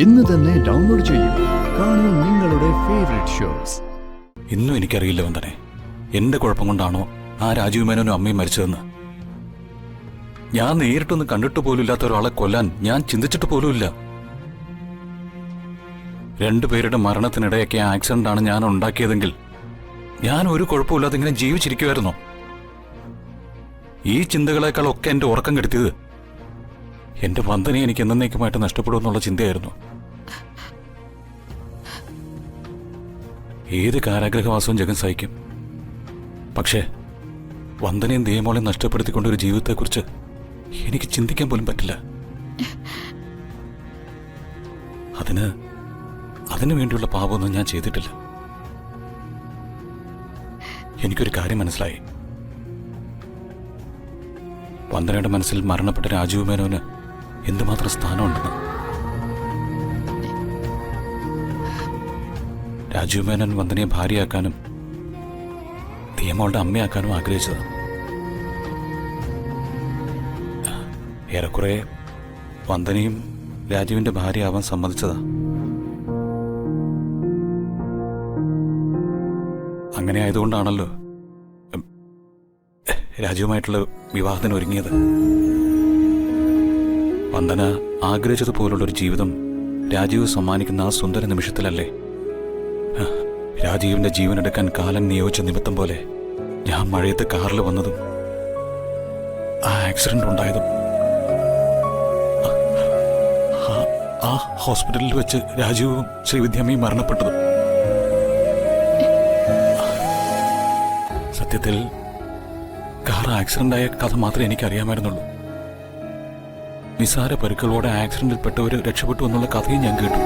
ഇന്ന് തന്നെ ഡൗൺലോഡ് ചെയ്യൂ. കാണൂ നിങ്ങളുടെ ഫേവറേറ്റ് ഷോസ്. ഇന്നും എനിക്കറിയില്ല വന്ദനെ, എന്റെ കുഴപ്പം കൊണ്ടാണോ ആ രാജീവ് മേനോനും അമ്മയും മരിച്ചതെന്ന്. ഞാൻ നേരിട്ടൊന്നും കണ്ടിട്ട് പോലും ഇല്ലാത്ത ഒരാളെ കൊല്ലാൻ ഞാൻ ചിന്തിച്ചിട്ട് പോലുമില്ല. രണ്ടുപേരുടെ മരണത്തിനിടയൊക്കെ ആക്സിഡന്റ് ആണ് ഞാൻ ഉണ്ടാക്കിയതെങ്കിൽ ഞാൻ ഒരു കുഴപ്പമില്ലാതെ ഇങ്ങനെ ജീവിച്ചിരിക്കുമായിരുന്നോ? ഈ ചിന്തകളെക്കാളൊക്കെ എന്റെ ഉറക്കം കെടുത്തിയത് എന്റെ വന്ദനെ എനിക്ക് എന്നേക്കുമായിട്ട് നഷ്ടപ്പെടുമെന്നുള്ള ചിന്തയായിരുന്നു. ഏത് കാരാഗ്രഹവാസവും ജഗൻ സഹിക്കും. പക്ഷേ വന്ദനയും ദേവമോളെയും നഷ്ടപ്പെടുത്തിക്കൊണ്ട ഒരു ജീവിതത്തെക്കുറിച്ച് എനിക്ക് ചിന്തിക്കാൻ പോലും പറ്റില്ല. അതിനു വേണ്ടിയുള്ള പാപമൊന്നും ഞാൻ ചെയ്തിട്ടില്ല. എനിക്കൊരു കാര്യം മനസ്സിലായി. വന്ദനയുടെ മനസ്സിൽ മരണപ്പെട്ട രാജീവ് മേനോന് എന്തുമാത്രം സ്ഥാനമുണ്ടെന്ന്. രാജീവ് മേനോൻ വന്ദനയെ ഭാര്യയാക്കാനും ദിയമോളുടെ അമ്മയാക്കാനും ആഗ്രഹിച്ചതാണ്. ഏറെക്കുറെ വന്ദനയും രാജീവിന്റെ ഭാര്യയാവാൻ സമ്മതിച്ചതാ. അങ്ങനെ ആയതുകൊണ്ടാണല്ലോ രാജീവുമായിട്ടുള്ള വിവാഹത്തിന് ഒരുങ്ങിയത്. വന്ദന ആഗ്രഹിച്ചതുപോലുള്ളൊരു ജീവിതം രാജീവ് സമ്മാനിക്കുന്ന ആ സുന്ദര നിമിഷത്തിലല്ലേ രാജീവിന്റെ ജീവനെടുക്കാൻ കാലം നിയോഗിച്ച നിമിത്തം പോലെ ഞാൻ മഴയത്ത് കാറിൽ വന്നതും ആ ആക്സിഡന്റ് ഉണ്ടായതും ആ ഹോസ്പിറ്റലിൽ വെച്ച് രാജീവും ശ്രീവിദ്യാമ്മയും മരണപ്പെട്ടതും. സത്യത്തിൽ കാർ ആക്സിഡന്റ് ആയ കഥ മാത്രമേ എനിക്കറിയാമായിരുന്നുള്ളൂ. നിസാര പരുക്കളോടെ ആക്സിഡന്റിൽപ്പെട്ടവർ രക്ഷപ്പെട്ടു എന്നുള്ള കഥയും ഞാൻ കേട്ടു.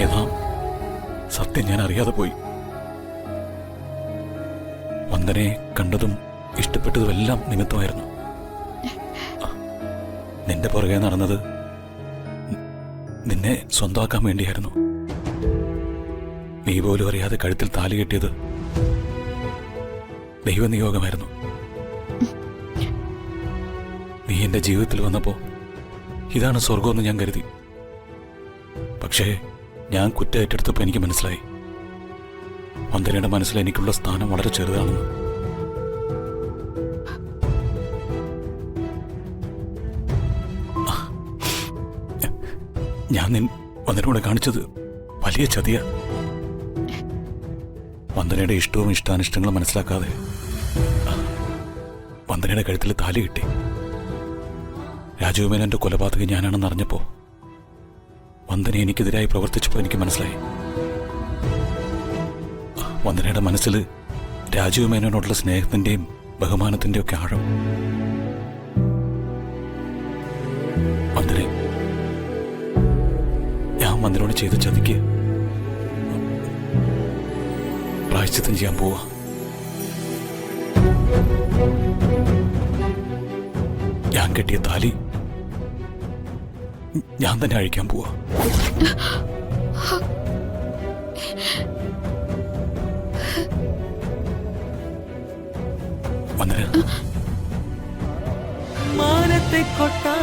ഏതാ സത്യം ഞാൻ അറിയാതെ പോയി. വന്ദനെ കണ്ടതും ഇഷ്ടപ്പെട്ടതുമെല്ലാം നിമിത്തമായിരുന്നു. നിന്റെ പുറകെ നടന്നത് നിന്നെ സ്വന്തമാക്കാൻ വേണ്ടിയായിരുന്നു. നീ പോലും അറിയാതെ കഴുത്തിൽ താലി കെട്ടിയത് ദൈവനിയോഗമായിരുന്നു. നീ എന്റെ ജീവിതത്തിൽ വന്നപ്പോ ഇതാണ് സ്വർഗമെന്ന് ഞാൻ കരുതി. പക്ഷേ ഞാൻ കുറ്റം ഏറ്റെടുത്തപ്പോ എനിക്ക് മനസ്സിലായി വന്ദനയുടെ മനസ്സിൽ എനിക്കുള്ള സ്ഥാനം വളരെ ചെറുതാണെന്ന്. ഞാൻ വന്ദനയോട് കാണിച്ചത് വലിയ ചതിയ. വന്ദനയുടെ ഇഷ്ടവും ഇഷ്ടാനിഷ്ടങ്ങളും മനസ്സിലാക്കാതെ വന്ദനയുടെ കഴുത്തിൽ താലി കിട്ടി. രാജീവ് മേനോന്റെ കൊലപാതകം ഞാനാണെന്ന് അറിഞ്ഞപ്പോ വന്ദന എനിക്കെതിരായി പ്രവർത്തിച്ചപ്പോൾ എനിക്ക് മനസ്സിലായി വന്ദനയുടെ മനസ്സിൽ രാജീവ് മേനോനോടുള്ള സ്നേഹത്തിന്റെയും ബഹുമാനത്തിന്റെയും ഒക്കെ ആഴം. വന്ദനെ, ഞാൻ വന്ദനോട് ചെയ്ത ചതിക്ക് പ്രായശ്ചിത്തം ചെയ്യാൻ പോവാ. ഞാൻ കെട്ടിയ താലി ഞാൻ തന്നെ അഴിക്കാൻ പോവാ. വന്ദന, മാനത്തെ കൊട്ടാ